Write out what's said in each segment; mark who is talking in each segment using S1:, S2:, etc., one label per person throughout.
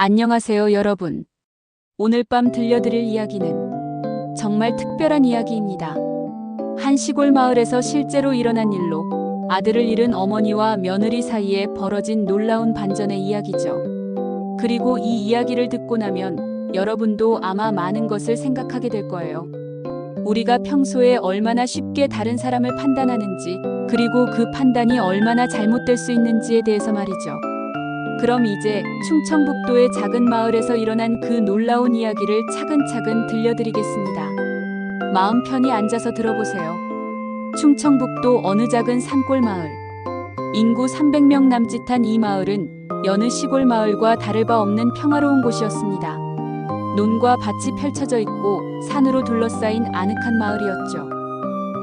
S1: 안녕하세요, 여러분. 오늘 밤 들려드릴 이야기는 정말 특별한 이야기입니다. 한 시골 마을에서 실제로 일어난 일로 아들을 잃은 어머니와 며느리 사이에 벌어진 놀라운 반전의 이야기죠. 그리고 이 이야기를 듣고 나면 여러분도 아마 많은 것을 생각하게 될 거예요. 우리가 평소에 얼마나 쉽게 다른 사람을 판단하는지, 그리고 그 판단이 얼마나 잘못될 수 있는지에 대해서 말이죠. 그럼 이제 충청북도의 작은 마을에서 일어난 그 놀라운 이야기를 차근차근 들려드리겠습니다. 마음 편히 앉아서 들어보세요. 충청북도 어느 작은 산골 마을. 인구 300명 남짓한 이 마을은 여느 시골 마을과 다를 바 없는 평화로운 곳이었습니다. 논과 밭이 펼쳐져 있고 산으로 둘러싸인 아늑한 마을이었죠.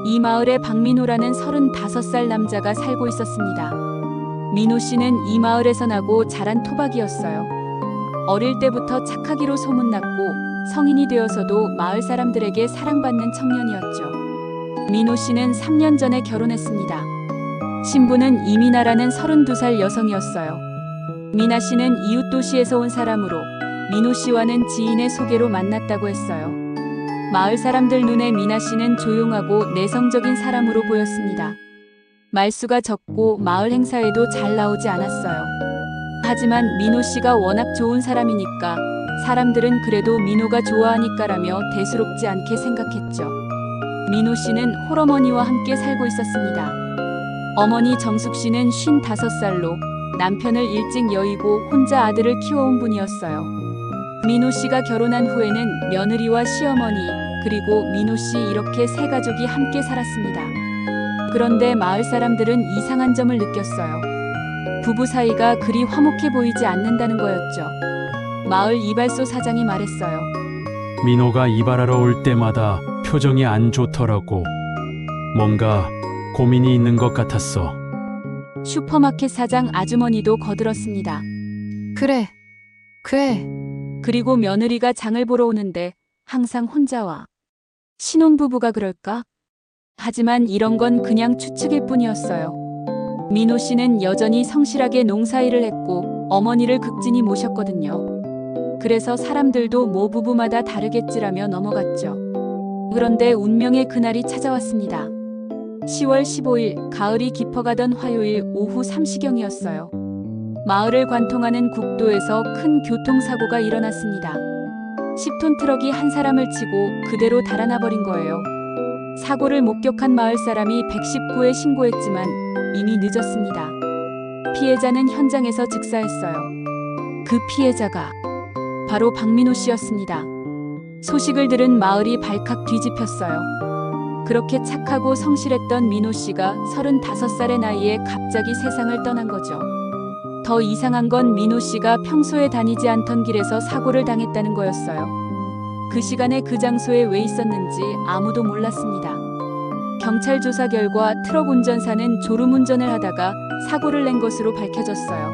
S1: 이 마을에 박민호라는 35살 남자가 살고 있었습니다. 민호 씨는 이 마을에서 나고 자란 토박이였어요. 어릴 때부터 착하기로 소문났고 성인이 되어서도 마을 사람들에게 사랑받는 청년이었죠. 민호 씨는 3년 전에 결혼했습니다. 신부는 이미나라는 32살 여성이었어요. 미나 씨는 이웃 도시에서 온 사람으로 민호 씨와는 지인의 소개로 만났다고 했어요. 마을 사람들 눈에 미나 씨는 조용하고 내성적인 사람으로 보였습니다. 말수가 적고 마을 행사에도 잘 나오지 않았어요. 하지만 민호 씨가 워낙 좋은 사람이니까 사람들은 그래도 민호가 좋아하니까라며 대수롭지 않게 생각했죠. 민호 씨는 홀어머니와 함께 살고 있었습니다. 어머니 정숙 씨는 55살로 남편을 일찍 여의고 혼자 아들을 키워온 분이었어요. 민호 씨가 결혼한 후에는 며느리와 시어머니, 그리고 민호 씨 이렇게 세 가족이 함께 살았습니다. 그런데 마을 사람들은 이상한 점을 느꼈어요. 부부 사이가 그리 화목해 보이지 않는다는 거였죠. 마을 이발소 사장이 말했어요.
S2: 민호가 이발하러 올 때마다 표정이 안 좋더라고. 뭔가 고민이 있는 것 같았어.
S1: 슈퍼마켓 사장 아주머니도 거들었습니다.
S3: 그래.
S1: 그리고 며느리가 장을 보러 오는데 항상 혼자 와. 신혼부부가 그럴까? 하지만 이런 건 그냥 추측일 뿐이었어요. 민호 씨는 여전히 성실하게 농사일을 했고 어머니를 극진히 모셨거든요. 그래서 사람들도 모 부부마다 다르겠지라며 넘어갔죠. 그런데 운명의 그날이 찾아왔습니다. 10월 15일 가을이 깊어가던 화요일 오후 3시경이었어요. 마을을 관통하는 국도에서 큰 교통사고가 일어났습니다. 10톤 트럭이 한 사람을 치고 그대로 달아나 버린 거예요. 사고를 목격한 마을 사람이 119에 신고했지만 이미 늦었습니다. 피해자는 현장에서 즉사했어요. 그 피해자가 바로 박민호 씨였습니다. 소식을 들은 마을이 발칵 뒤집혔어요. 그렇게 착하고 성실했던 민호 씨가 35살의 나이에 갑자기 세상을 떠난 거죠. 더 이상한 건 민호 씨가 평소에 다니지 않던 길에서 사고를 당했다는 거였어요. 그 시간에 그 장소에 왜 있었는지 아무도 몰랐습니다. 경찰 조사 결과 트럭 운전사는 졸음운전을 하다가 사고를 낸 것으로 밝혀졌어요.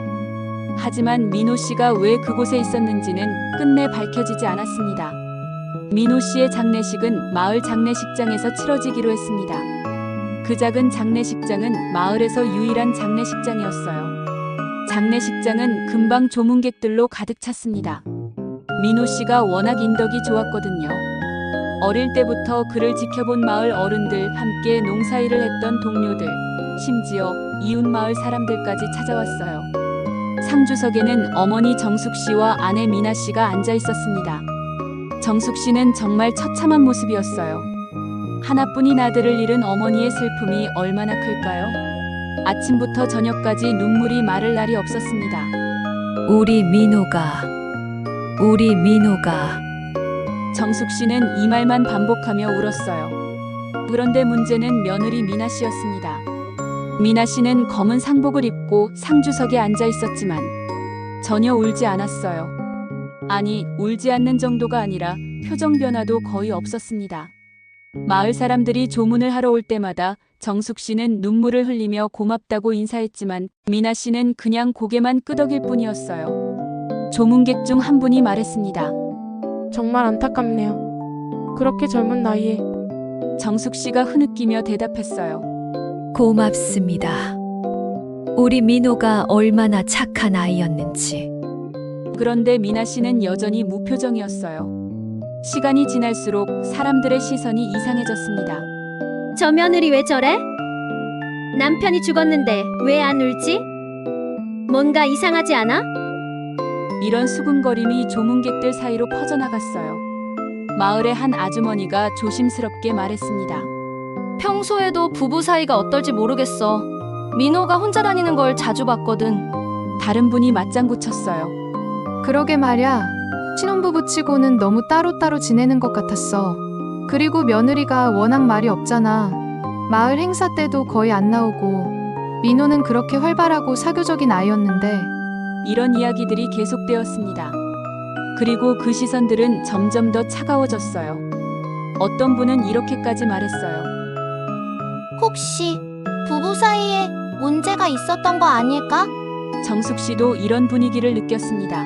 S1: 하지만 민호 씨가 왜 그곳에 있었는지는 끝내 밝혀지지 않았습니다. 민호 씨의 장례식은 마을 장례식장에서 치러지기로 했습니다. 그 작은 장례식장은 마을에서 유일한 장례식장이었어요. 장례식장은 금방 조문객들로 가득 찼습니다. 민호 씨가 워낙 인덕이 좋았거든요. 어릴 때부터 그를 지켜본 마을 어른들, 함께 농사일을 했던 동료들, 심지어 이웃 마을 사람들까지 찾아왔어요. 상주석에는 어머니 정숙 씨와 아내 미나 씨가 앉아 있었습니다. 정숙 씨는 정말 처참한 모습이었어요. 하나뿐인 아들을 잃은 어머니의 슬픔이 얼마나 클까요? 아침부터 저녁까지 눈물이 마를 날이 없었습니다.
S3: 우리 민호가.
S1: 정숙 씨는 이 말만 반복하며 울었어요. 그런데 문제는 며느리 미나 씨였습니다. 미나 씨는 검은 상복을 입고 상주석에 앉아 있었지만 전혀 울지 않았어요. 아니, 울지 않는 정도가 아니라 표정 변화도 거의 없었습니다. 마을 사람들이 조문을 하러 올 때마다 정숙 씨는 눈물을 흘리며 고맙다고 인사했지만 미나 씨는 그냥 고개만 끄덕일 뿐이었어요. 조문객 중 한 분이 말했습니다.
S4: 정말 안타깝네요. 그렇게 젊은 나이에.
S1: 정숙 씨가 흐느끼며 대답했어요.
S3: 고맙습니다. 우리 민호가 얼마나 착한 아이였는지.
S1: 그런데 미나 씨는 여전히 무표정이었어요. 시간이 지날수록 사람들의 시선이 이상해졌습니다.
S5: 저 며느리 왜 저래? 남편이 죽었는데 왜 안 울지? 뭔가 이상하지 않아?
S1: 이런 수군거림이 조문객들 사이로 퍼져나갔어요. 마을의 한 아주머니가 조심스럽게 말했습니다.
S6: 평소에도 부부 사이가 어떨지 모르겠어. 민호가 혼자 다니는 걸 자주 봤거든.
S1: 다른 분이 맞장구 쳤어요.
S3: 그러게 말야. 신혼부부 치고는 너무 따로따로 지내는 것 같았어. 그리고 며느리가 워낙 말이 없잖아. 마을 행사 때도 거의 안 나오고. 민호는 그렇게 활발하고 사교적인 아이였는데.
S1: 이런 이야기들이 계속되었습니다. 그리고 그 시선들은 점점 더 차가워졌어요. 어떤 분은 이렇게까지 말했어요.
S7: 혹시 부부 사이에 문제가 있었던 거 아닐까?
S1: 정숙 씨도 이런 분위기를 느꼈습니다.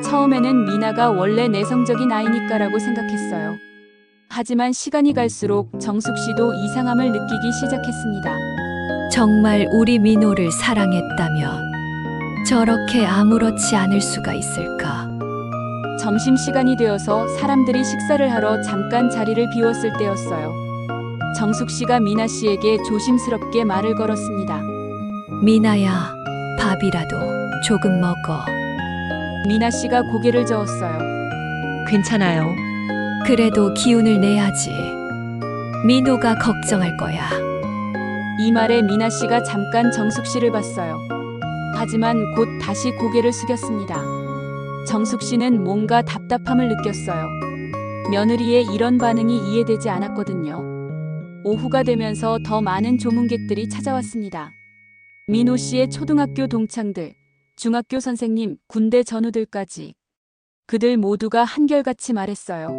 S1: 처음에는 미나가 원래 내성적인 아이니까라고 생각했어요. 하지만 시간이 갈수록 정숙 씨도 이상함을 느끼기 시작했습니다.
S3: 정말 우리 민호를 사랑했다면 저렇게 아무렇지 않을 수가 있을까?
S1: 점심시간이 되어서 사람들이 식사를 하러 잠깐 자리를 비웠을 때였어요. 정숙 씨가 미나 씨에게 조심스럽게 말을 걸었습니다.
S3: 미나야, 밥이라도 조금 먹어.
S1: 미나 씨가 고개를 저었어요.
S8: 괜찮아요.
S3: 그래도 기운을 내야지. 민호가 걱정할 거야.
S1: 이 말에 미나 씨가 잠깐 정숙 씨를 봤어요. 하지만 곧 다시 고개를 숙였습니다. 정숙 씨는 뭔가 답답함을 느꼈어요. 며느리의 이런 반응이 이해되지 않았거든요. 오후가 되면서 더 많은 조문객들이 찾아왔습니다. 민호 씨의 초등학교 동창들, 중학교 선생님, 군대 전우들까지. 그들 모두가 한결같이 말했어요.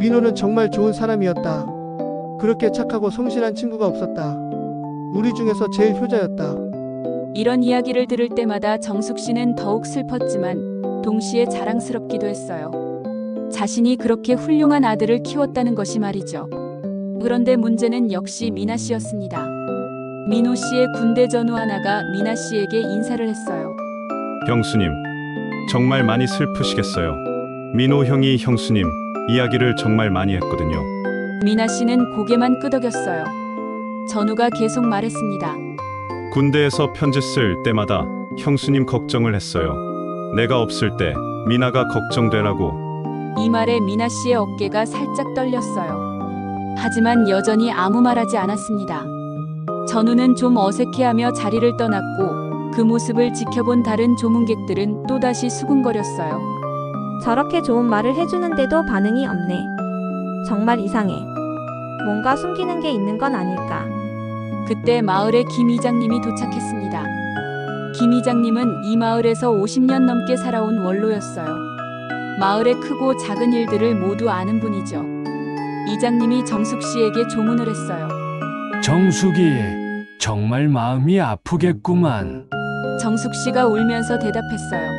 S9: 민호는 정말 좋은 사람이었다. 그렇게 착하고 성실한 친구가 없었다. 우리 중에서 제일 효자였다.
S1: 이런 이야기를 들을 때마다 정숙 씨는 더욱 슬펐지만 동시에 자랑스럽기도 했어요. 자신이 그렇게 훌륭한 아들을 키웠다는 것이 말이죠. 그런데 문제는 역시 미나 씨였습니다. 민호 씨의 군대 전우 하나가 미나 씨에게 인사를 했어요.
S10: 형수님, 정말 많이 슬프시겠어요. 민호 형이 형수님 이야기를 정말 많이 했거든요.
S1: 미나 씨는 고개만 끄덕였어요. 전우가 계속 말했습니다.
S10: 군대에서 편지 쓸 때마다 형수님 걱정을 했어요. 내가 없을 때 미나가 걱정되라고.
S1: 이 말에 미나 씨의 어깨가 살짝 떨렸어요. 하지만 여전히 아무 말하지 않았습니다. 전우는 좀 어색해하며 자리를 떠났고 그 모습을 지켜본 다른 조문객들은 또다시 수군거렸어요.
S11: 저렇게 좋은 말을 해주는데도 반응이 없네. 정말 이상해. 뭔가 숨기는 게 있는 건 아닐까.
S1: 그때 마을에 김 이장님이 도착했습니다. 김 이장님은 이 마을에서 50년 넘게 살아온 원로였어요. 마을의 크고 작은 일들을 모두 아는 분이죠. 이장님이 정숙 씨에게 조문을 했어요.
S2: 정숙이 정말 마음이 아프겠구만.
S1: 정숙 씨가 울면서 대답했어요.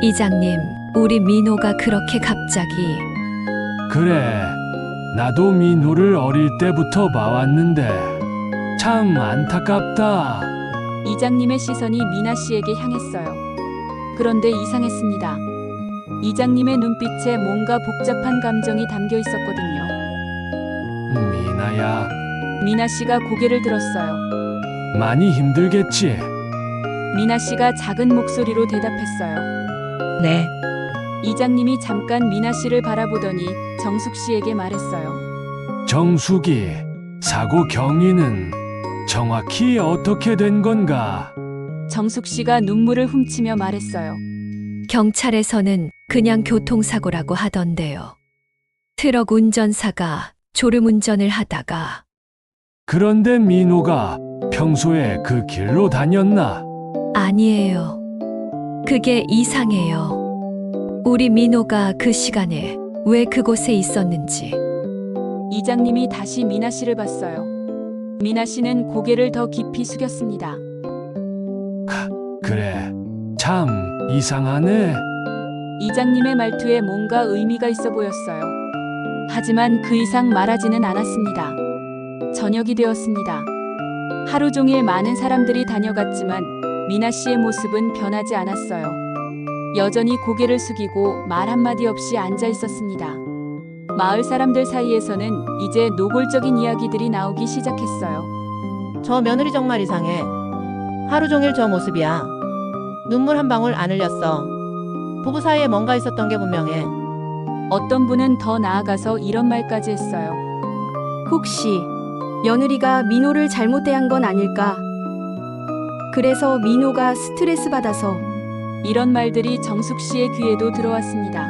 S3: 이장님, 우리 민호가 그렇게 갑자기.
S2: 그래, 나도 민호를 어릴 때부터 봐왔는데 참 안타깝다.
S1: 이장님의 시선이 미나 씨에게 향했어요. 그런데 이상했습니다. 이장님의 눈빛에 뭔가 복잡한 감정이 담겨 있었거든요.
S2: 미나야,
S1: 미나 씨가 고개를 들었어요.
S2: 많이 힘들겠지?
S1: 미나 씨가 작은 목소리로 대답했어요.
S8: 네.
S1: 이장님이 잠깐 미나 씨를 바라보더니 정숙 씨에게 말했어요.
S2: 정숙이, 사고 경위는 정확히 어떻게 된 건가?
S1: 정숙 씨가 눈물을 훔치며 말했어요.
S3: 경찰에서는 그냥 교통사고라고 하던데요. 트럭 운전사가 졸음운전을 하다가.
S2: 그런데 민호가 평소에 그 길로 다녔나?
S3: 아니에요. 그게 이상해요. 우리 민호가 그 시간에 왜 그곳에 있었는지.
S1: 이장님이 다시 미나 씨를 봤어요. 미나 씨는 고개를 더 깊이 숙였습니다.
S2: 그래, 참 이상하네.
S1: 이장님의 말투에 뭔가 의미가 있어 보였어요. 하지만 그 이상 말하지는 않았습니다. 저녁이 되었습니다. 하루 종일 많은 사람들이 다녀갔지만 미나 씨의 모습은 변하지 않았어요. 여전히 고개를 숙이고 말 한마디 없이 앉아 있었습니다. 마을 사람들 사이에서는 이제 노골적인 이야기들이 나오기 시작했어요.
S12: 저 며느리 정말 이상해. 하루 종일 저 모습이야. 눈물 한 방울 안 흘렸어. 부부 사이에 뭔가 있었던 게 분명해.
S1: 어떤 분은 더 나아가서 이런 말까지 했어요.
S6: 혹시 며느리가 민호를 잘못 대한 건 아닐까? 그래서 민호가 스트레스 받아서.
S1: 이런 말들이 정숙 씨의 귀에도 들어왔습니다.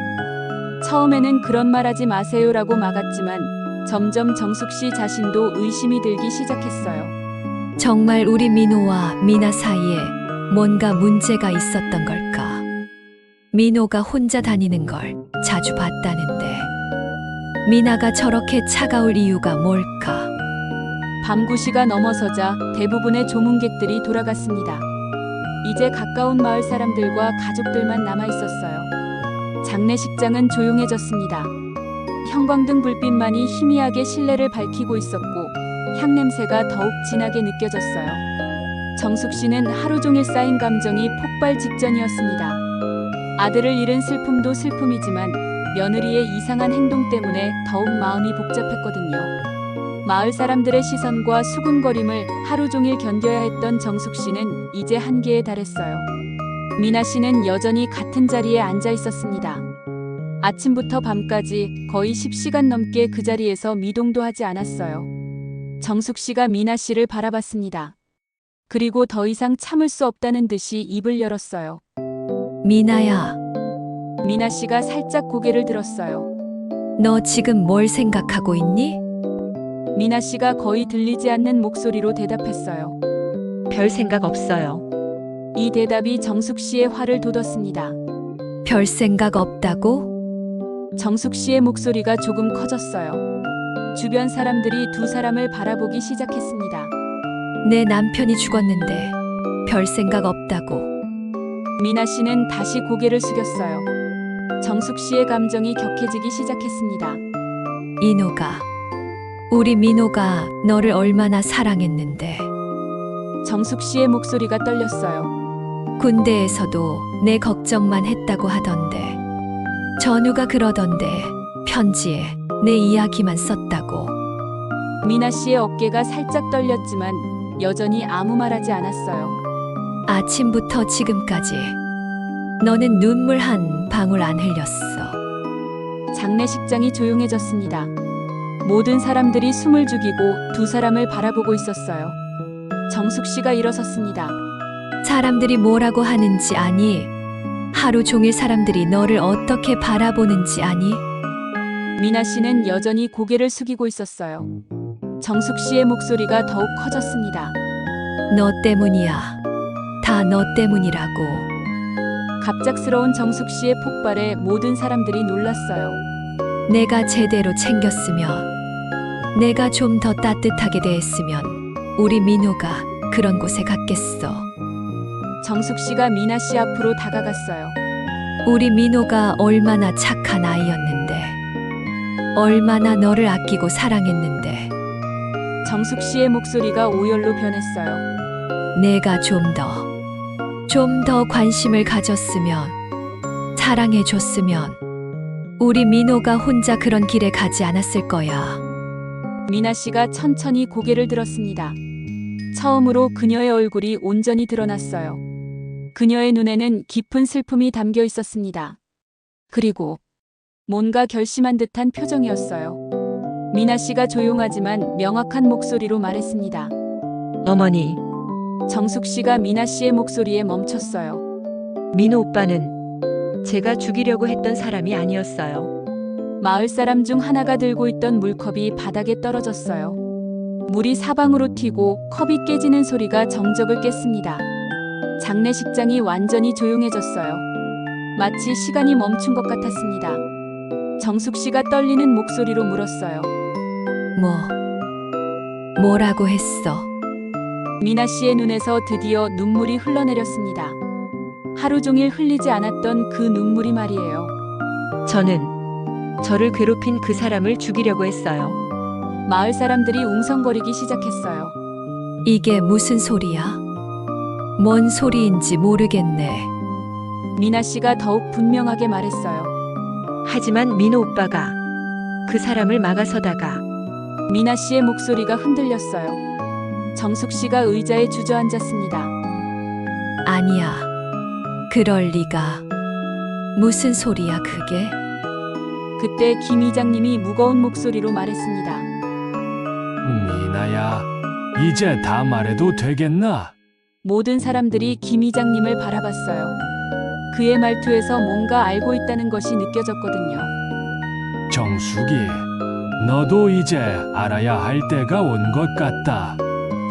S1: 처음에는 그런 말 하지 마세요라고 막았지만 점점 정숙 씨 자신도 의심이 들기 시작했어요.
S8: 정말 우리 민호와 미나 사이에 뭔가 문제가 있었던 걸까? 민호가 혼자 다니는 걸 자주 봤다는데 미나가 저렇게 차가울 이유가 뭘까?
S1: 밤 9시가 넘어서자 대부분의 조문객들이 돌아갔습니다. 이제 가까운 마을 사람들과 가족들만 남아 있었어요. 장례식장은 조용해졌습니다. 형광등 불빛만이 희미하게 실내를 밝히고 있었고 향냄새가 더욱 진하게 느껴졌어요. 정숙 씨는 하루 종일 쌓인 감정이 폭발 직전이었습니다. 아들을 잃은 슬픔도 슬픔이지만 며느리의 이상한 행동 때문에 더욱 마음이 복잡했거든요. 마을 사람들의 시선과 수군거림을 하루 종일 견뎌야 했던 정숙 씨는 이제 한계에 달했어요. 미나 씨는 여전히 같은 자리에 앉아 있었습니다. 아침부터 밤까지 거의 10시간 넘게 그 자리에서 미동도 하지 않았어요. 정숙 씨가 미나 씨를 바라봤습니다. 그리고 더 이상 참을 수 없다는 듯이 입을 열었어요.
S8: 미나야,
S1: 미나 씨가 살짝 고개를 들었어요.
S8: 너 지금 뭘 생각하고 있니?
S1: 미나 씨가 거의 들리지 않는 목소리로 대답했어요.
S8: 별 생각 없어요.
S1: 이 대답이 정숙 씨의 화를 돋웠습니다.
S8: 별 생각 없다고?
S1: 정숙 씨의 목소리가 조금 커졌어요. 주변 사람들이 두 사람을 바라보기 시작했습니다.
S8: 내 남편이 죽었는데 별 생각 없다고.
S1: 미나 씨는 다시 고개를 숙였어요. 정숙 씨의 감정이 격해지기 시작했습니다.
S8: 인호가, 우리 민호가 너를 얼마나 사랑했는데.
S1: 정숙 씨의 목소리가 떨렸어요.
S8: 군대에서도 내 걱정만 했다고 하던데. 전우가 그러던데 편지에 내 이야기만 썼다고.
S1: 미나 씨의 어깨가 살짝 떨렸지만 여전히 아무 말하지 않았어요.
S8: 아침부터 지금까지 너는 눈물 한 방울 안 흘렸어.
S1: 장례식장이 조용해졌습니다. 모든 사람들이 숨을 죽이고 두 사람을 바라보고 있었어요. 정숙 씨가 일어섰습니다.
S8: 사람들이 뭐라고 하는지 아니? 하루 종일 사람들이 너를 어떻게 바라보는지 아니?
S1: 미나 씨는 여전히 고개를 숙이고 있었어요. 정숙 씨의 목소리가 더욱 커졌습니다.
S8: 너 때문이야. 다 너 때문이라고.
S1: 갑작스러운 정숙 씨의 폭발에 모든 사람들이 놀랐어요.
S8: 내가 제대로 챙겼으면, 내가 좀 더 따뜻하게 대했으면 우리 민호가 그런 곳에 갔겠어.
S1: 정숙 씨가 미나 씨 앞으로 다가갔어요.
S8: 우리 민호가 얼마나 착한 아이였는데, 얼마나 너를 아끼고 사랑했는데.
S1: 정숙 씨의 목소리가 오열로 변했어요.
S8: 내가 좀 더 관심을 가졌으면, 사랑해줬으면 우리 민호가 혼자 그런 길에 가지 않았을 거야.
S1: 미나 씨가 천천히 고개를 들었습니다. 처음으로 그녀의 얼굴이 온전히 드러났어요. 그녀의 눈에는 깊은 슬픔이 담겨 있었습니다. 그리고 뭔가 결심한 듯한 표정이었어요. 미나 씨가 조용하지만 명확한 목소리로 말했습니다.
S8: 어머니,
S1: 정숙 씨가 미나 씨의 목소리에 멈췄어요.
S8: 민호 오빠는 제가 죽이려고 했던 사람이 아니었어요.
S1: 마을 사람 중 하나가 들고 있던 물컵이 바닥에 떨어졌어요. 물이 사방으로 튀고 컵이 깨지는 소리가 정적을 깼습니다. 장례식장이 완전히 조용해졌어요. 마치 시간이 멈춘 것 같았습니다. 정숙 씨가 떨리는 목소리로 물었어요.
S8: 뭐라고 했어?
S1: 미나 씨의 눈에서 드디어 눈물이 흘러내렸습니다. 하루 종일 흘리지 않았던 그 눈물이 말이에요.
S8: 저는 저를 괴롭힌 그 사람을 죽이려고 했어요.
S1: 마을 사람들이 웅성거리기 시작했어요.
S8: 이게 무슨 소리야? 뭔 소리인지 모르겠네.
S1: 미나 씨가 더욱 분명하게 말했어요.
S8: 하지만 민호 오빠가 그 사람을 막아서다가
S1: 미나 씨의 목소리가 흔들렸어요. 정숙 씨가 의자에 주저앉았습니다.
S8: 아니야. 그럴 리가. 무슨 소리야 그게?
S1: 그때 김 이장님이 무거운 목소리로 말했습니다.
S2: 미나야, 이제 다 말해도 되겠나?
S1: 모든 사람들이 김 이장님을 바라봤어요. 그의 말투에서 뭔가 알고 있다는 것이 느껴졌거든요.
S2: 정숙이, 너도 이제 알아야 할 때가 온 것 같다.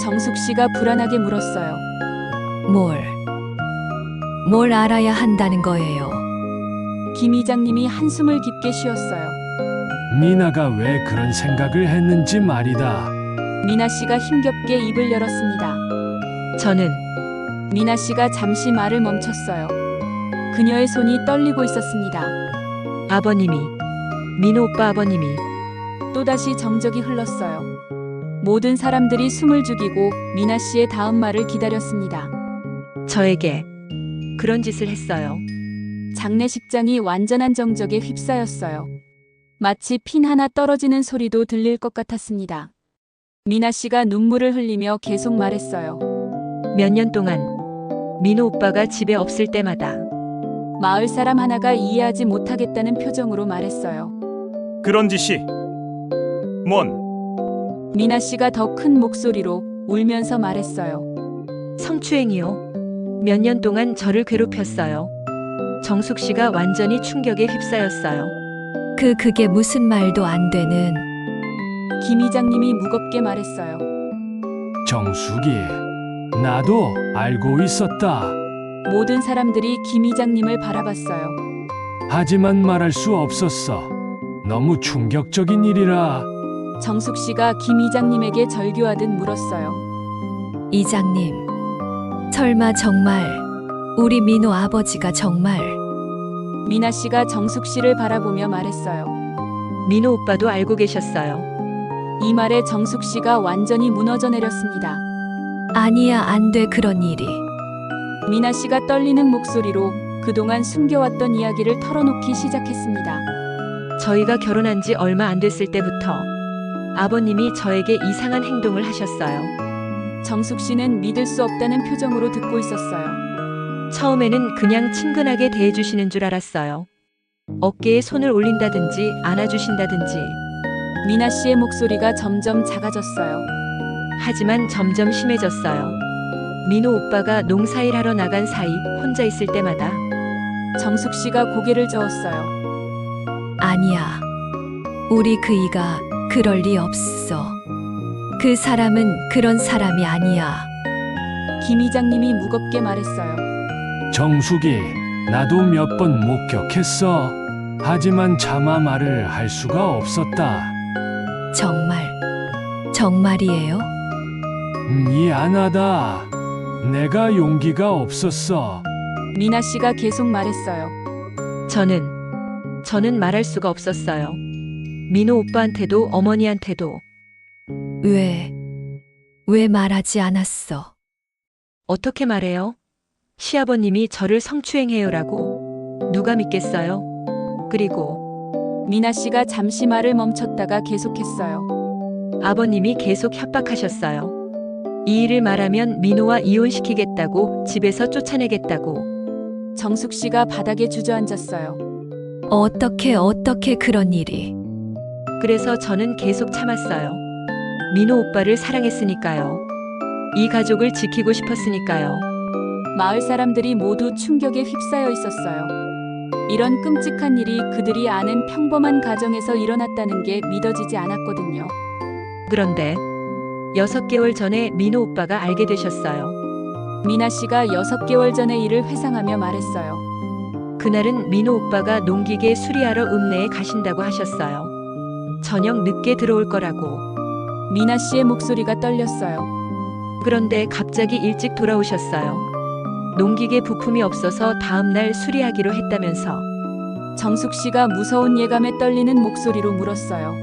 S1: 정숙 씨가 불안하게 물었어요.
S8: 뭘 알아야 한다는 거예요?
S1: 김 이장님이 한숨을 깊게 쉬었어요.
S2: 미나가 왜 그런 생각을 했는지 말이다.
S1: 미나 씨가 힘겹게 입을 열었습니다.
S8: 저는
S1: 미나 씨가 잠시 말을 멈췄어요. 그녀의 손이 떨리고 있었습니다.
S8: 아버님이, 민호 오빠 아버님이
S1: 또다시 정적이 흘렀어요. 모든 사람들이 숨을 죽이고 미나 씨의 다음 말을 기다렸습니다.
S8: 저에게 그런 짓을 했어요.
S1: 장례식장이 완전한 정적에 휩싸였어요. 마치 핀 하나 떨어지는 소리도 들릴 것 같았습니다. 미나 씨가 눈물을 흘리며 계속 말했어요.
S8: 몇 년 동안 민호 오빠가 집에 없을 때마다
S1: 마을 사람 하나가 이해하지 못하겠다는 표정으로 말했어요.
S10: 그런 짓이 뭔?
S1: 미나 씨가 더 큰 목소리로 울면서 말했어요.
S8: 성추행이요. 몇 년 동안 저를 괴롭혔어요. 정숙 씨가 완전히 충격에 휩싸였어요. 그게 무슨 말도 안 되는.
S1: 김 이장님이 무겁게 말했어요.
S2: 정숙이, 나도 알고 있었다.
S1: 모든 사람들이 김 이장님을 바라봤어요.
S2: 하지만 말할 수 없었어. 너무 충격적인 일이라.
S1: 정숙 씨가 김 이장님에게 절규하듯 물었어요.
S8: 이장님, 설마 정말 우리 민호 아버지가 정말
S1: 미나 씨가 정숙 씨를 바라보며 말했어요.
S8: 민호 오빠도 알고 계셨어요.
S1: 이 말에 정숙 씨가 완전히 무너져 내렸습니다.
S8: 아니야, 안 돼 그런 일이.
S1: 미나 씨가 떨리는 목소리로 그동안 숨겨왔던 이야기를 털어놓기 시작했습니다.
S8: 저희가 결혼한 지 얼마 안 됐을 때부터 아버님이 저에게 이상한 행동을 하셨어요.
S1: 정숙 씨는 믿을 수 없다는 표정으로 듣고 있었어요.
S8: 처음에는 그냥 친근하게 대해주시는 줄 알았어요. 어깨에 손을 올린다든지 안아주신다든지.
S1: 미나 씨의 목소리가 점점 작아졌어요.
S8: 하지만 점점 심해졌어요. 민호 오빠가 농사일 하러 나간 사이 혼자 있을 때마다
S1: 정숙 씨가 고개를 저었어요.
S8: 아니야. 우리 그이가 그럴 리 없어. 그 사람은 그런 사람이 아니야.
S1: 김 이장님이 무겁게 말했어요.
S2: 정숙이, 나도 몇 번 목격했어. 하지만 차마 말을 할 수가 없었다.
S8: 정말이에요?
S2: 미안하다. 내가 용기가 없었어.
S1: 미나 씨가 계속 말했어요.
S8: 저는 말할 수가 없었어요. 민호 오빠한테도 어머니한테도. 왜 말하지 않았어? 어떻게 말해요? 시아버님이 저를 성추행해요라고? 누가 믿겠어요? 그리고
S1: 미나 씨가 잠시 말을 멈췄다가 계속했어요.
S8: 아버님이 계속 협박하셨어요. 이 일을 말하면 민호와 이혼시키겠다고, 집에서 쫓아내겠다고.
S1: 정숙 씨가 바닥에 주저앉았어요.
S8: 어떻게 그런 일이. 그래서 저는 계속 참았어요. 민호 오빠를 사랑했으니까요. 이 가족을 지키고 싶었으니까요.
S1: 마을 사람들이 모두 충격에 휩싸여 있었어요. 이런 끔찍한 일이 그들이 아는 평범한 가정에서 일어났다는 게 믿어지지 않았거든요.
S8: 그런데 6개월 전에 민호 오빠가 알게 되셨어요.
S1: 미나 씨가 6개월 전의 일을 회상하며 말했어요.
S8: 그날은 민호 오빠가 농기계 수리하러 읍내에 가신다고 하셨어요. 저녁 늦게 들어올 거라고.
S1: 미나 씨의 목소리가 떨렸어요.
S8: 그런데 갑자기 일찍 돌아오셨어요. 농기계 부품이 없어서 다음날 수리하기로 했다면서.
S1: 정숙 씨가 무서운 예감에 떨리는 목소리로 물었어요.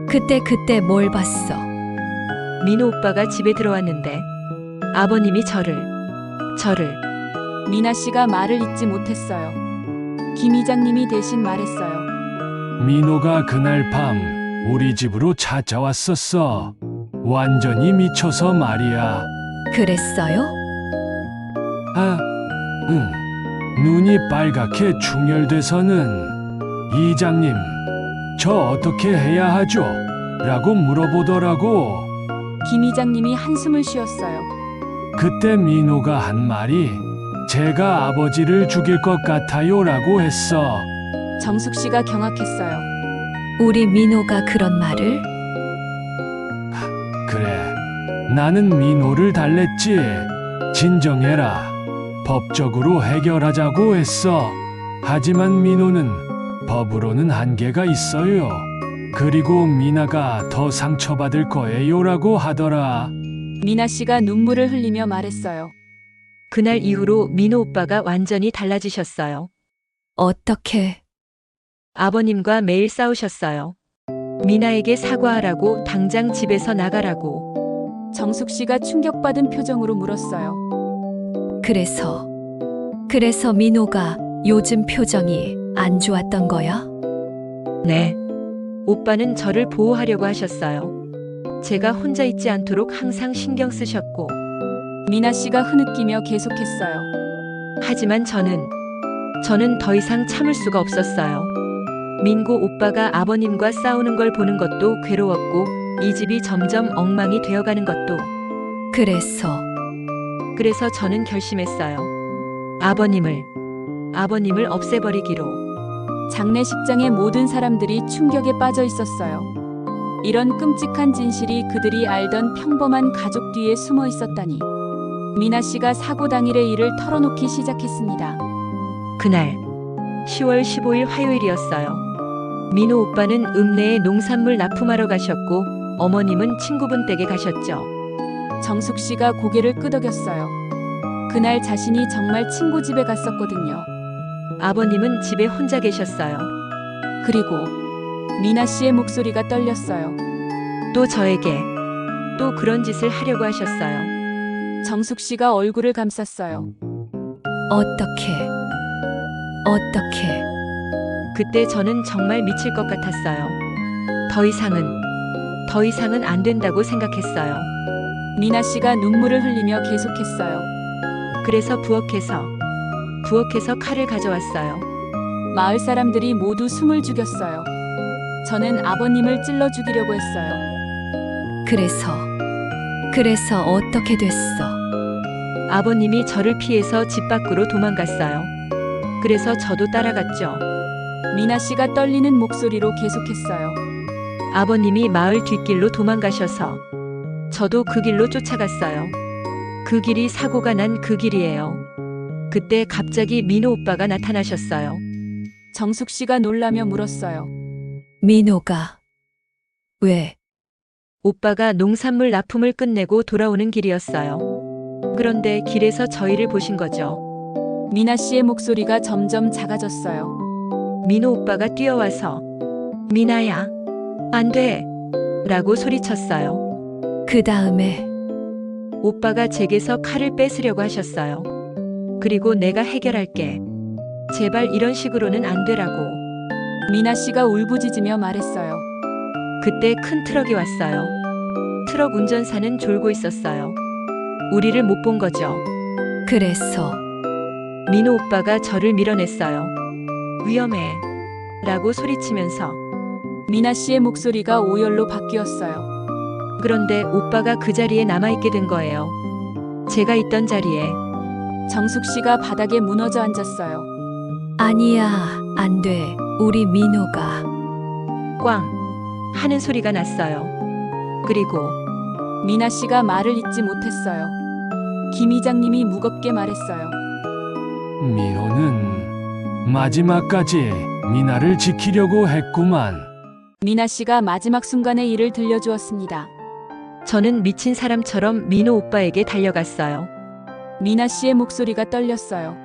S8: 그때 뭘 봤어? 민호 오빠가 집에 들어왔는데 아버님이 저를
S1: 미나 씨가 말을 잇지 못했어요. 김 이장님이 대신 말했어요.
S2: 민호가 그날 밤 우리 집으로 찾아왔었어. 완전히 미쳐서 말이야.
S8: 그랬어요?
S2: 아, 응. 눈이 빨갛게 충혈돼서는 이장님, 저 어떻게 해야 하죠? 라고 물어보더라고.
S1: 김 이장님이 한숨을 쉬었어요.
S2: 그때 민호가 한 말이 제가 아버지를 죽일 것 같아요 라고 했어.
S1: 정숙 씨가 경악했어요.
S8: 우리 민호가 그런 말을?
S2: 그래, 나는 민호를 달랬지. 진정해라. 법적으로 해결하자고 했어. 하지만 민호는 법으로는 한계가 있어요. 그리고 미나가 더 상처받을 거예요 라고 하더라.
S1: 미나 씨가 눈물을 흘리며 말했어요.
S13: 그날 이후로 민호 오빠가 완전히 달라지셨어요.
S8: 어떻게?
S13: 아버님과 매일 싸우셨어요. 미나에게 사과하라고, 당장 집에서 나가라고.
S1: 정숙 씨가 충격받은 표정으로 물었어요.
S8: 그래서 민호가 요즘 표정이 안 좋았던 거야?
S13: 네. 오빠는 저를 보호하려고 하셨어요. 제가 혼자 있지 않도록 항상 신경 쓰셨고.
S1: 미나 씨가 흐느끼며 계속했어요.
S13: 하지만 저는 더 이상 참을 수가 없었어요. 민고 오빠가 아버님과 싸우는 걸 보는 것도 괴로웠고, 이 집이 점점 엉망이 되어가는 것도. 그래서 저는 결심했어요. 아버님을 없애버리기로.
S1: 장례식장의 모든 사람들이 충격에 빠져 있었어요. 이런 끔찍한 진실이 그들이 알던 평범한 가족 뒤에 숨어 있었다니. 미나 씨가 사고 당일의 일을 털어놓기 시작했습니다.
S13: 그날 10월 15일 화요일이었어요. 민호 오빠는 읍내에 농산물 납품하러 가셨고, 어머님은 친구분 댁에 가셨죠.
S1: 정숙 씨가 고개를 끄덕였어요. 그날 자신이 정말 친구 집에 갔었거든요.
S13: 아버님은 집에 혼자 계셨어요.
S1: 그리고 미나 씨의 목소리가 떨렸어요.
S13: 또 저에게 또 그런 짓을 하려고 하셨어요.
S1: 정숙 씨가 얼굴을 감쌌어요.
S8: 어떻게?
S13: 그때 저는 정말 미칠 것 같았어요. 더 이상은 안 된다고 생각했어요.
S1: 미나 씨가 눈물을 흘리며 계속했어요.
S13: 그래서 부엌에서 칼을 가져왔어요.
S1: 마을 사람들이 모두 숨을 죽였어요. 저는 아버님을 찔러 죽이려고 했어요.
S8: 그래서 어떻게 됐어?
S13: 아버님이 저를 피해서 집 밖으로 도망갔어요. 그래서 저도 따라갔죠.
S1: 미나 씨가 떨리는 목소리로 계속했어요.
S13: 아버님이 마을 뒷길로 도망가셔서 저도 그 길로 쫓아갔어요. 그 길이 사고가 난 그 길이에요. 그때 갑자기 민호 오빠가 나타나셨어요.
S1: 정숙 씨가 놀라며 물었어요.
S8: 민호가 왜?
S13: 오빠가 농산물 납품을 끝내고 돌아오는 길이었어요. 그런데 길에서 저희를 보신 거죠.
S1: 미나 씨의 목소리가 점점 작아졌어요.
S13: 민호 오빠가 뛰어와서 미나야, 안 돼! 라고 소리쳤어요.
S8: 그 다음에
S13: 오빠가 제게서 칼을 뺏으려고 하셨어요. 그리고 내가 해결할게. 제발 이런 식으로는 안 되라고.
S1: 미나 씨가 울부짖으며 말했어요.
S13: 그때 큰 트럭이 왔어요. 트럭 운전사는 졸고 있었어요. 우리를 못 본 거죠.
S8: 그래서
S13: 민호 오빠가 저를 밀어냈어요. 위험해. 라고 소리치면서.
S1: 미나 씨의 목소리가 오열로 바뀌었어요.
S13: 그런데 오빠가 그 자리에 남아있게 된 거예요. 제가 있던 자리에.
S1: 정숙 씨가 바닥에 무너져 앉았어요.
S8: 아니야, 안 돼. 우리 민호가.
S13: 꽝! 하는 소리가 났어요. 그리고
S1: 미나 씨가 말을 잇지 못했어요. 김 이장님이 무겁게 말했어요.
S2: 민호는 마지막까지 미나를 지키려고 했구만.
S1: 미나 씨가 마지막 순간의 일을 들려주었습니다.
S13: 저는 미친 사람처럼 민호 오빠에게 달려갔어요.
S1: 미나 씨의 목소리가 떨렸어요.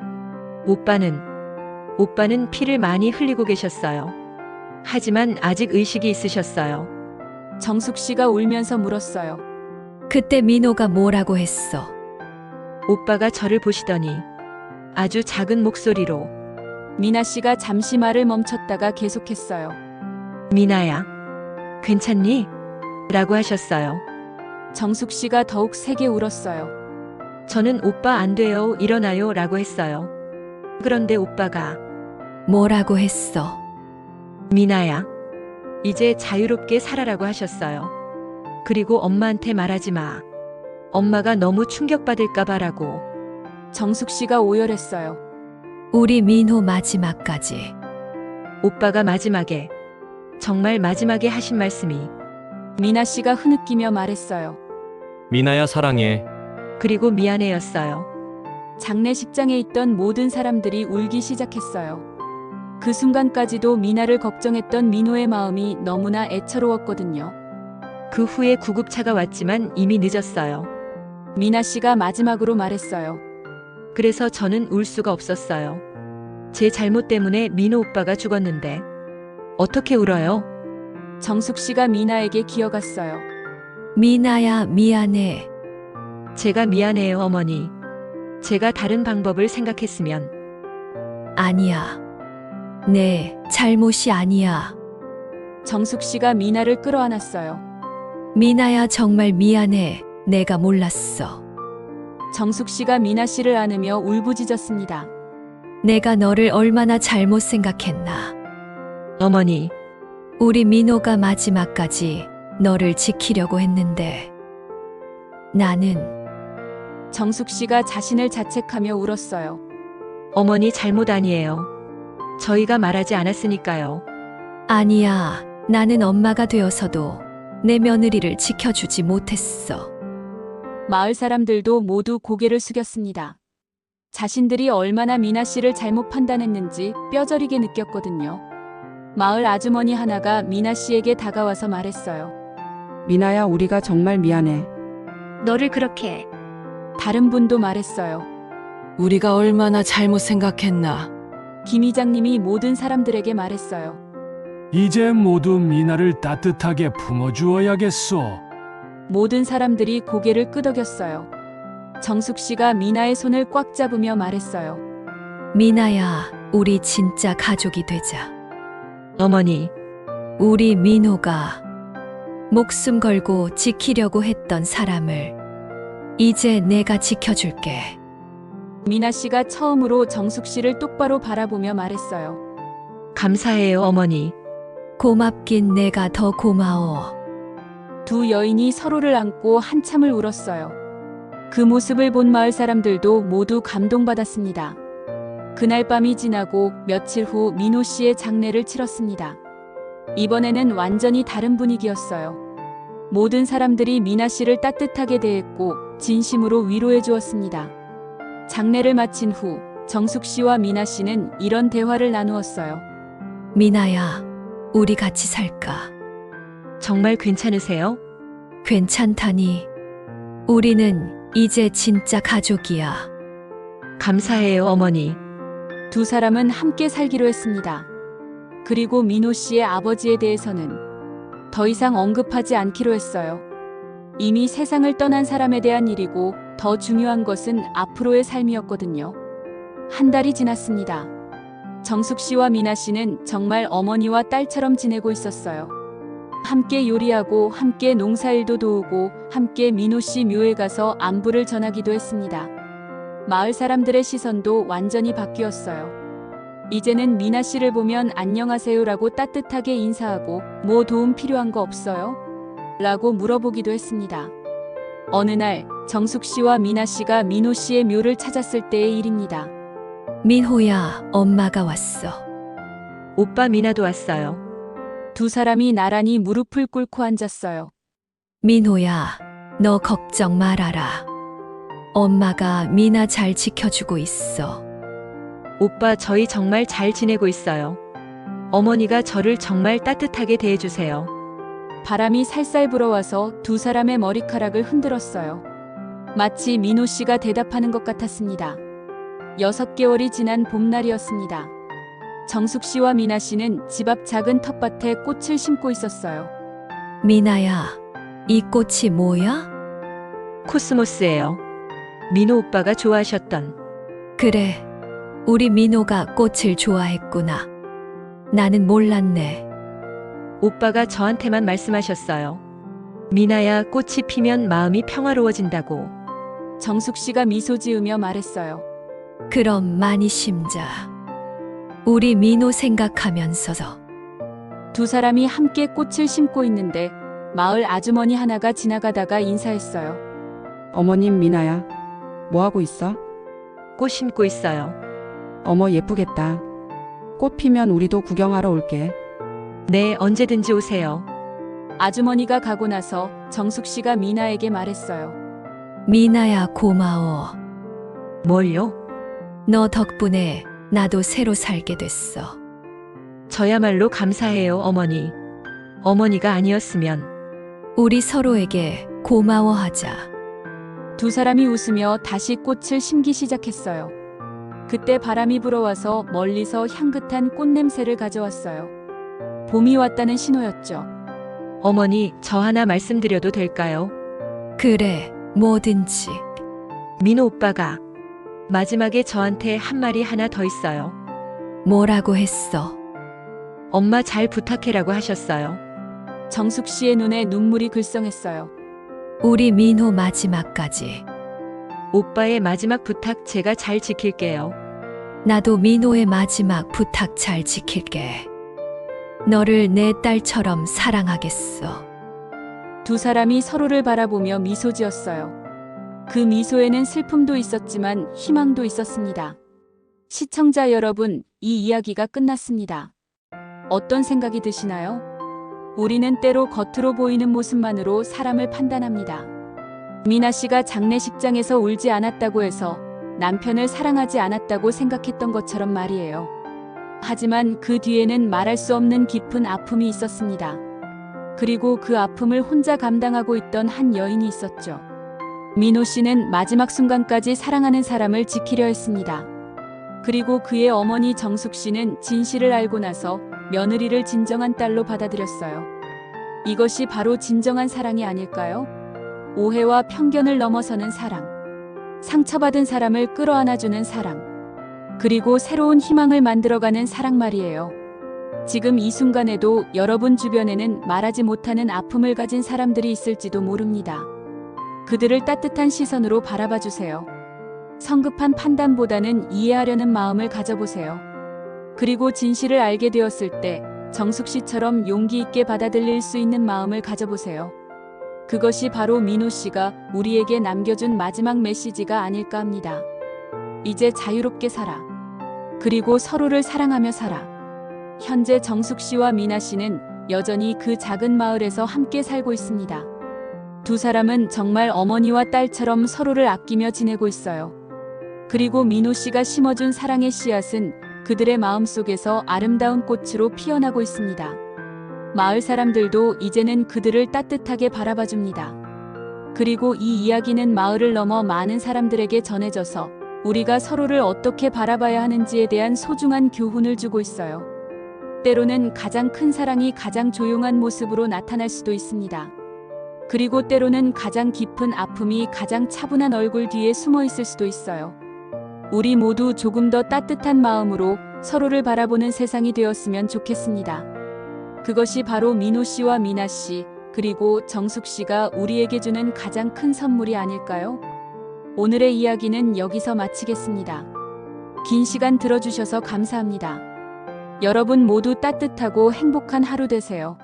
S13: 오빠는 피를 많이 흘리고 계셨어요. 하지만 아직 의식이 있으셨어요.
S1: 정숙 씨가 울면서 물었어요.
S8: 그때 민호가 뭐라고 했어?
S13: 오빠가 저를 보시더니 아주 작은 목소리로
S1: 미나 씨가 잠시 말을 멈췄다가 계속했어요.
S13: 미나야, 괜찮니? 라고 하셨어요.
S1: 정숙 씨가 더욱 세게 울었어요.
S13: 저는 오빠 안 돼요, 일어나요 라고 했어요. 그런데 오빠가
S8: 뭐라고 했어?
S13: 미나야, 이제 자유롭게 살아라고 하셨어요. 그리고 엄마한테 말하지 마. 엄마가 너무 충격받을까봐라고.
S1: 정숙 씨가 오열했어요.
S8: 우리 민호 마지막까지.
S13: 오빠가 마지막에, 정말 마지막에 하신 말씀이
S1: 미나 씨가 흐느끼며 말했어요.
S14: 미나야 사랑해.
S13: 그리고 미안해였어요.
S1: 장례식장에 있던 모든 사람들이 울기 시작했어요. 그 순간까지도 미나를 걱정했던 민호의 마음이 너무나 애처로웠거든요.
S13: 그 후에 구급차가 왔지만 이미 늦었어요.
S1: 미나 씨가 마지막으로 말했어요.
S13: 그래서 저는 울 수가 없었어요. 제 잘못 때문에 민호 오빠가 죽었는데 어떻게 울어요?
S1: 정숙 씨가 미나에게 기어갔어요.
S8: 미나야, 미안해.
S13: 제가 미안해요, 어머니. 제가 다른 방법을 생각했으면.
S8: 아니야. 내 잘못이 아니야.
S1: 정숙 씨가 미나를 끌어안았어요.
S8: 미나야, 정말 미안해. 내가 몰랐어.
S1: 정숙 씨가 미나 씨를 안으며 울부짖었습니다.
S8: 내가 너를 얼마나 잘못 생각했나.
S13: 어머니,
S8: 우리 민호가 마지막까지 너를 지키려고 했는데 나는.
S1: 정숙 씨가 자신을 자책하며 울었어요.
S13: 어머니 잘못 아니에요. 저희가 말하지 않았으니까요.
S8: 아니야. 나는 엄마가 되어서도 내 며느리를 지켜주지 못했어.
S1: 마을 사람들도 모두 고개를 숙였습니다. 자신들이 얼마나 미나 씨를 잘못 판단했는지 뼈저리게 느꼈거든요. 마을 아주머니 하나가 미나 씨에게 다가와서 말했어요.
S15: 미나야, 우리가 정말 미안해.
S5: 너를 그렇게.
S1: 다른 분도 말했어요.
S15: 우리가 얼마나 잘못 생각했나.
S1: 김 이장님이 모든 사람들에게 말했어요.
S2: 이제 모두 미나를 따뜻하게 품어주어야겠소.
S1: 모든 사람들이 고개를 끄덕였어요. 정숙 씨가 미나의 손을 꽉 잡으며 말했어요.
S8: 미나야, 우리 진짜 가족이 되자.
S13: 어머니,
S8: 우리 민호가 목숨 걸고 지키려고 했던 사람을 이제 내가 지켜줄게.
S1: 미나 씨가 처음으로 정숙 씨를 똑바로 바라보며 말했어요.
S13: 감사해요, 어머니.
S8: 고맙긴 내가 더 고마워.
S1: 두 여인이 서로를 안고 한참을 울었어요. 그 모습을 본 마을 사람들도 모두 감동받았습니다. 그날 밤이 지나고 며칠 후 민호 씨의 장례를 치렀습니다. 이번에는 완전히 다른 분위기였어요. 모든 사람들이 미나 씨를 따뜻하게 대했고 진심으로 위로해 주었습니다. 장례를 마친 후 정숙 씨와 미나 씨는 이런 대화를 나누었어요.
S8: 미나야, 우리 같이 살까?
S13: 정말 괜찮으세요?
S8: 괜찮다니. 우리는 이제 진짜 가족이야.
S13: 감사해요, 어머니.
S1: 두 사람은 함께 살기로 했습니다. 그리고 민호 씨의 아버지에 대해서는 더 이상 언급하지 않기로 했어요. 이미 세상을 떠난 사람에 대한 일이고 더 중요한 것은 앞으로의 삶이었거든요. 한 달이 지났습니다. 정숙 씨와 미나 씨는 정말 어머니와 딸처럼 지내고 있었어요. 함께 요리하고 함께 농사일도 도우고 함께 민호 씨 묘에 가서 안부를 전하기도 했습니다. 마을 사람들의 시선도 완전히 바뀌었어요. 이제는 미나 씨를 보면 안녕하세요라고 따뜻하게 인사하고 뭐 도움 필요한 거 없어요? 라고 물어보기도 했습니다. 어느 날 정숙 씨와 미나 씨가 민호 씨의 묘를 찾았을 때의 일입니다.
S8: 민호야, 엄마가 왔어.
S13: 오빠 미나도 왔어요.
S1: 두 사람이 나란히 무릎을 꿇고 앉았어요.
S8: 민호야, 너 걱정 말아라. 엄마가 미나 잘 지켜주고 있어.
S13: 오빠, 저희 정말 잘 지내고 있어요. 어머니가 저를 정말 따뜻하게 대해주세요.
S1: 바람이 살살 불어와서 두 사람의 머리카락을 흔들었어요. 마치 민호 씨가 대답하는 것 같았습니다. 6개월이 지난 봄날이었습니다. 정숙 씨와 미나 씨는 집 앞 작은 텃밭에 꽃을 심고 있었어요.
S8: 미나야, 이 꽃이 뭐야?
S13: 코스모스예요. 민호 오빠가 좋아하셨던.
S8: 그래, 우리 민호가 꽃을 좋아했구나. 나는 몰랐네.
S13: 오빠가 저한테만 말씀하셨어요. 미나야, 꽃이 피면 마음이 평화로워진다고.
S1: 정숙 씨가 미소 지으며 말했어요.
S8: 그럼 많이 심자. 우리 민호 생각하면서도.
S1: 두 사람이 함께 꽃을 심고 있는데 마을 아주머니 하나가 지나가다가 인사했어요.
S15: 어머님 미나야, 뭐 하고 있어?
S13: 꽃 심고 있어요.
S15: 어머 예쁘겠다. 꽃 피면 우리도 구경하러 올게.
S13: 네, 언제든지 오세요.
S1: 아주머니가 가고 나서 정숙 씨가 미나에게 말했어요.
S8: 미나야 고마워.
S13: 뭘요?
S8: 너 덕분에 나도 새로 살게 됐어.
S13: 저야말로 감사해요, 어머니. 어머니가 아니었으면.
S8: 우리 서로에게 고마워하자.
S1: 두 사람이 웃으며 다시 꽃을 심기 시작했어요. 그때 바람이 불어와서 멀리서 향긋한 꽃냄새를 가져왔어요. 봄이 왔다는 신호였죠.
S13: 어머니, 저 하나 말씀드려도 될까요?
S8: 그래, 뭐든지.
S13: 민호 오빠가 마지막에 저한테 한 말이 하나 더 있어요.
S8: 뭐라고 했어?
S13: 엄마 잘 부탁해라고 하셨어요.
S1: 정숙 씨의 눈에 눈물이 글썽했어요.
S8: 우리 민호 마지막까지.
S13: 오빠의 마지막 부탁 제가 잘 지킬게요.
S8: 나도 민호의 마지막 부탁 잘 지킬게. 너를 내 딸처럼 사랑하겠어.
S1: 두 사람이 서로를 바라보며 미소 지었어요. 그 미소에는 슬픔도 있었지만 희망도 있었습니다. 시청자 여러분, 이 이야기가 끝났습니다. 어떤 생각이 드시나요? 우리는 때로 겉으로 보이는 모습만으로 사람을 판단합니다. 미나 씨가 장례식장에서 울지 않았다고 해서 남편을 사랑하지 않았다고 생각했던 것처럼 말이에요. 하지만 그 뒤에는 말할 수 없는 깊은 아픔이 있었습니다. 그리고 그 아픔을 혼자 감당하고 있던 한 여인이 있었죠. 민호 씨는 마지막 순간까지 사랑하는 사람을 지키려 했습니다. 그리고 그의 어머니 정숙 씨는 진실을 알고 나서 며느리를 진정한 딸로 받아들였어요. 이것이 바로 진정한 사랑이 아닐까요? 오해와 편견을 넘어서는 사랑. 상처받은 사람을 끌어안아주는 사랑. 그리고 새로운 희망을 만들어가는 사랑 말이에요. 지금 이 순간에도 여러분 주변에는 말하지 못하는 아픔을 가진 사람들이 있을지도 모릅니다. 그들을 따뜻한 시선으로 바라봐 주세요. 성급한 판단보다는 이해하려는 마음을 가져보세요. 그리고 진실을 알게 되었을 때 정숙 씨처럼 용기 있게 받아들일 수 있는 마음을 가져보세요. 그것이 바로 민호 씨가 우리에게 남겨준 마지막 메시지가 아닐까 합니다. 이제 자유롭게 살아. 그리고 서로를 사랑하며 살아. 현재 정숙 씨와 미나 씨는 여전히 그 작은 마을에서 함께 살고 있습니다. 두 사람은 정말 어머니와 딸처럼 서로를 아끼며 지내고 있어요. 그리고 민호 씨가 심어준 사랑의 씨앗은 그들의 마음속에서 아름다운 꽃으로 피어나고 있습니다. 마을 사람들도 이제는 그들을 따뜻하게 바라봐줍니다. 그리고 이 이야기는 마을을 넘어 많은 사람들에게 전해져서 우리가 서로를 어떻게 바라봐야 하는지에 대한 소중한 교훈을 주고 있어요. 때로는 가장 큰 사랑이 가장 조용한 모습으로 나타날 수도 있습니다. 그리고 때로는 가장 깊은 아픔이 가장 차분한 얼굴 뒤에 숨어 있을 수도 있어요. 우리 모두 조금 더 따뜻한 마음으로 서로를 바라보는 세상이 되었으면 좋겠습니다. 그것이 바로 민호 씨와 미나 씨, 그리고 정숙 씨가 우리에게 주는 가장 큰 선물이 아닐까요? 오늘의 이야기는 여기서 마치겠습니다. 긴 시간 들어주셔서 감사합니다. 여러분 모두 따뜻하고 행복한 하루 되세요.